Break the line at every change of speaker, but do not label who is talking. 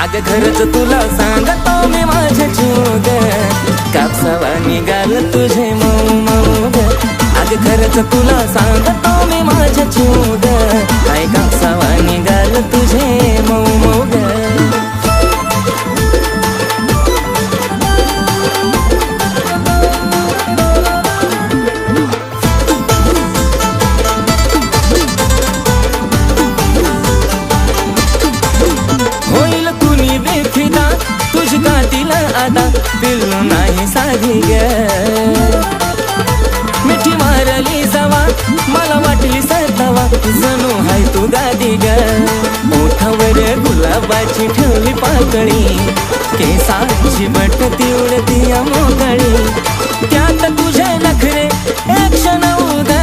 अग खरंच तुला सांगतो मी माझ्या जीव ग, कापसावा निघाल तुझे मऊ मऊ ग. अग खरंच तुला सांगतो मी माझ्या जीव ग, काय कापसावा निघाल तुझे मऊ मऊ ग. आता पिल्लू नाही साधी ग, मिठी मारली जावा मला वाटली सरतावा, जणू हाय तू गादी ग. ओठावर गुलाबाची ठेवली पाकळी, केसाची बटती उडती मोकळी, त्यात तुझे नखरे एक क्षण उदा